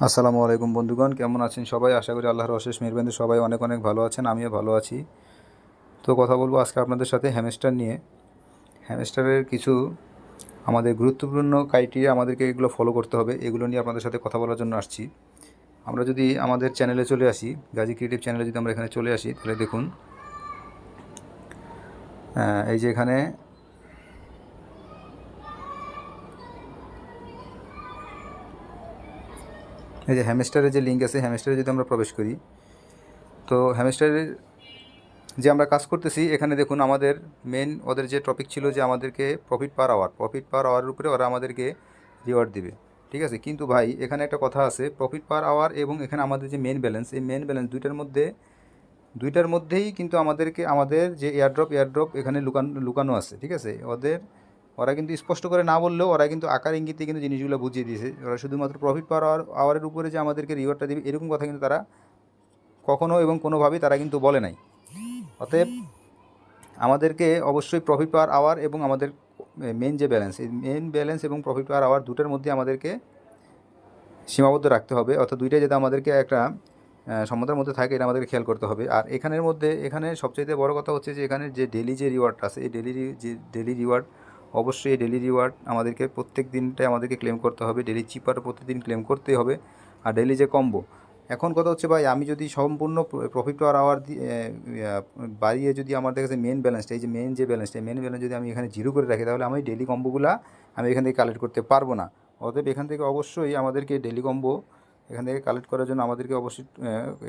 আসসালামু আলাইকুম বন্ধুগণ, কেমন আছেন সবাই? আশা করি আল্লাহর অশেষ মেহেরবানিতে সবাই অনেক অনেক ভালো আছেন। আমিও ভালো আছি। তো কথা বলবো আজকে আপনাদের সাথে হ্যামস্টার নিয়ে। হ্যামস্টারের কিছু আমাদের গুরুত্বপূর্ণ ক্রাইটেরিয়া, আমাদেরকে এগুলো ফলো করতে হবে, এগুলো নিয়ে আপনাদের সাথে কথা বলার জন্য আসছি। আমরা যদি আমাদের চ্যানেলে চলে আসি, গাজী ক্রিয়েটিভ চ্যানেলে যদি আমরা এখানে চলে আসি, তাহলে দেখুন এই যে এখানে এই যে হ্যামস্টারের যে লিঙ্ক আছে, হ্যামস্টারে যদি আমরা প্রবেশ করি, তো হ্যামস্টারের যে আমরা কাজ করতেছি এখানে দেখুন আমাদের মেন ওদের যে টপিক ছিল যে আমাদেরকে প্রফিট পার আওয়ারের উপরে ওরা আমাদেরকে রিওয়ার্ড দিবে। ঠিক আছে, কিন্তু ভাই এখানে একটা কথা আছে, প্রফিট পার আওয়ার এবং এখানে আমাদের যে মেন ব্যালেন্স, এই মেন ব্যালেন্স দুইটার মধ্যেই কিন্তু আমাদের যে এয়ারড্রপ এখানে লুকানো আছে। ঠিক আছে, ওরা কিন্তু স্পষ্ট করে না বললেও ওরা কিন্তু আকার ইঙ্গিতে কিন্তু জিনিসগুলো বুঝিয়ে দিয়েছে। ওরা শুধুমাত্র প্রফিট পার আওয়ারের উপরে যে আমাদেরকে রিওয়ার্ডটা দেবে এরকম কথা কিন্তু তারা কখনো এবং কোনোভাবেই তারা কিন্তু বলে নাই। অতএব আমাদেরকে অবশ্যই প্রফিট পার আওয়ার এবং আমাদের মেন যে ব্যালেন্স, এই মেন ব্যালেন্স এবং প্রফিট পার আওয়ার দুটোর মধ্যে আমাদেরকে সীমাবদ্ধ রাখতে হবে, অর্থাৎ দুইটাই যাতে আমাদেরকে একটা সমতার মধ্যে থাকে, এটা আমাদেরকে খেয়াল করতে হবে। আর এখানে সবচেয়ে বড় কথা হচ্ছে যে এখানে যে ডেলি যে রিওয়ার্ডটা আছে, এই ডেলি রিওয়ার্ড, অবশ্যই এই ডেলি রিওয়ার্ড আমাদেরকে প্রত্যেক দিনটাই আমাদেরকে ক্লেম করতে হবে। ডেলি চিপার প্রতিদিন ক্লেম করতেই হবে। আর ডেলি যে কম্বো, এখন কথা হচ্ছে ভাই, আমি যদি সম্পূর্ণ প্রফিট পার আওয়ার বাড়িয়ে যদি আমাদের কাছে মেন ব্যালেন্সটা, এই যে মেন ব্যালেন্স যদি আমি এখানে জিরো করে রাখি, তাহলে আমি ডেলি কম্বোগুলো আমি এখান থেকে কালেক্ট করতে পারবো না। অতএব এখান থেকে অবশ্যই আমাদেরকে ডেলি কম্বো এখান থেকে কালেক্ট করার জন্য আমাদেরকে অবশ্যই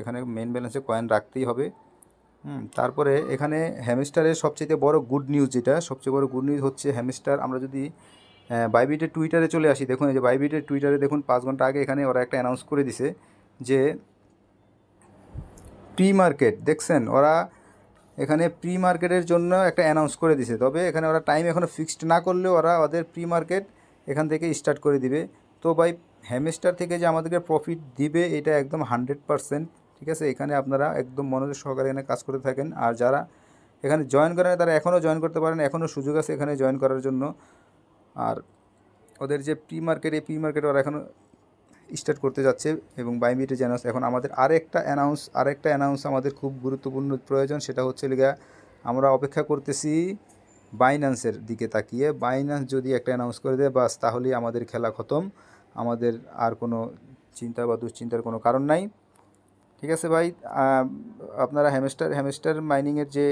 এখানে মেন ব্যালেন্সে কয়েন রাখতেই হবে। তারপরে এখানে হ্যামস্টারের সবচেয়ে বড় গুড নিউজ, হচ্ছে হ্যামস্টার, আমরা যদি বাইবিটের টুইটারে চলে আসি, দেখুন এই যে বাইবিটের টুইটারে দেখুন 5 ঘন্টা আগে এখানে ওরা একটা অ্যানাউন্স করে দিছে যে প্রি মার্কেট, দেখছেন ওরা এখানে প্রি মার্কেটের জন্য একটা অ্যানাউন্স করে দিছে। তবে এখানে ওরা টাইম এখনও ফিক্সড না করলেও ওরা ওদের প্রি মার্কেট এখান থেকে স্টার্ট করে দিবে। তো ভাই হ্যামস্টার থেকে যে আমাদেরকে প্রফিট দিবে এটা একদম 100%। ঠিক আছে, এখানে আপনারা একদম মনোযোগ সহকারে এখানে কাজ করতে থাকেন। আর যারা এখানে জয়েন করেন তারা এখনও জয়েন করতে পারেন, এখনও সুযোগ আছে এখানে জয়েন করার জন্য। আর ওদের যে প্রি মার্কেট ওরা এখনও স্টার্ট করতে যাচ্ছে। এবং বাইবিটে যে অ্যানাউন্স, এখন আমাদের আরেকটা অ্যানাউন্স আমাদের খুব গুরুত্বপূর্ণ প্রয়োজন, সেটা হচ্ছে লিগা আমরা অপেক্ষা করতেছি বাইন্যান্সের দিকে তাকিয়ে। বাইন্যান্স যদি একটা অ্যানাউন্স করে দেয় বাস, তাহলেই আমাদের খেলা খতম, আমাদের আর কোনো চিন্তা বা দুশ্চিন্তার কোনো কারণ নাই। ঠিক আছে ভাই, আপনারা হ্যামস্টার মাইনিংয়ের যে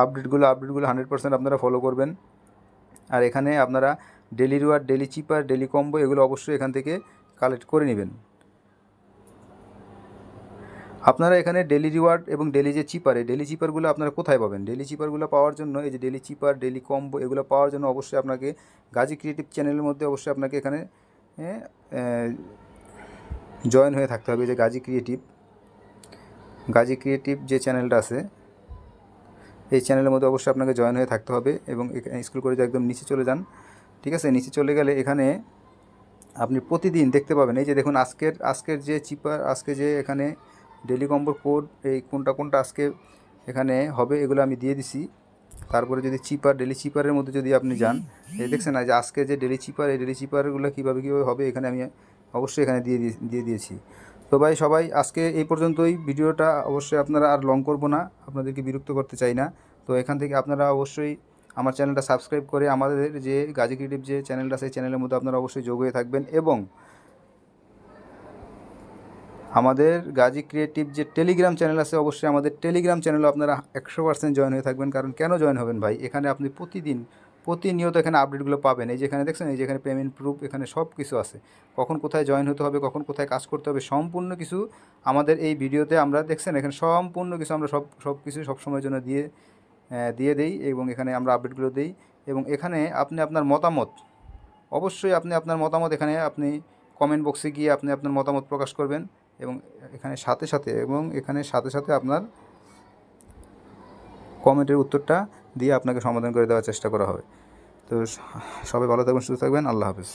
আপডেটগুলো 100% আপনারা ফলো করবেন। আর এখানে আপনারা ডেলি রিওয়ার্ড, ডেলি চিপার, ডেলি কম্বো এগুলো অবশ্যই এখান থেকে কালেক্ট করে নেবেন। আপনারা এখানে ডেলি রিওয়ার্ড এবং ডেলি যে চিপার, এই ডেলি চিপারগুলো আপনারা কোথায় পাবেন? ডেলি চিপারগুলো পাওয়ার জন্য, এই যে ডেলি চিপার, ডেলি কম্বো এগুলো পাওয়ার জন্য অবশ্যই আপনাকে গাজী ক্রিয়েটিভ চ্যানেলের মধ্যে অবশ্যই আপনাকে এখানে জয়েন হয়ে থাকতে হবে। যে গাজী ক্রিয়েটিভ যে চ্যানেলটা আছে, এই চ্যানেলের মধ্যে অবশ্যই আপনাকে জয়েন হয়ে থাকতে হবে। এবং স্ক্রল করে একদম নিচে চলে যান। ঠিক আছে, নিচে চলে গেলে এখানে আপনি প্রতিদিন দেখতে পাবেন, এই যে দেখুন আজকের যে চিপার, আজকে যে এখানে ডেলি কম্বোর কোড, এই কোনটা আজকে এখানে হবে এগুলো আমি দিয়ে দিছি। তারপরে যদি ডেলি চিপারের মধ্যে যদি আপনি যান, এই দেখছেন না যে আজকে যে ডেলি চিপার, এই ডেলি চিপারগুলো কীভাবে হবে এখানে আমি অবশ্যই এখানে দিয়ে দিয়েছি। তো ভাই সবাই আজকে এই পর্যন্তই, ভিডিওটা অবশ্যই আপনারা আর লং করব না, আপনাদেরকে বিরক্ত করতে চাই না। তো এখান থেকে আপনারা অবশ্যই আমার চ্যানেলটা সাবস্ক্রাইব করে আমাদের যে গাজী ক্রিয়েটিভ যে চ্যানেলটা আছে, চ্যানেলের মধ্যে আপনারা অবশ্যই যোগ হয়ে থাকবেন। এবং আমাদের গাজী ক্রিয়েটিভ যে টেলিগ্রাম চ্যানেল আছে, অবশ্যই আমাদের টেলিগ্রাম চ্যানেলও আপনারা 100% জয়েন হয়ে থাকবেন। কারণ কেন জয়েন হবেন ভাই, এখানে আপনি প্রতিনিয়ত এখানে আপডেটগুলো পাবেন। এই যেখানে দেখছেন, এই যেখানে পেমেন্ট প্রুফ, এখানে সব কিছু আছে। কখন কোথায় জয়েন হতে হবে, কখন কোথায় কাজ করতে হবে, সম্পূর্ণ কিছু আমাদের এই ভিডিওতে আমরা দেখছেন, এখানে সম্পূর্ণ কিছু আমরা সব কিছু সবসময়ের জন্য দিয়ে দেই। এবং এখানে আমরা আপডেটগুলো দিই। এবং এখানে আপনি আপনার মতামত, অবশ্যই আপনি আপনার মতামত এখানে আপনি কমেন্ট বক্সে গিয়ে আপনি আপনার মতামত প্রকাশ করবেন। এবং এখানে সাথে সাথে আপনার কমেন্টের উত্তরটা দিয়ে আপনাকে সমাধান করে দেওয়ার চেষ্টা করা হবে। তো সবাই ভালো থাকবেন, সুস্থ থাকবেন, আল্লাহ হাফেজ।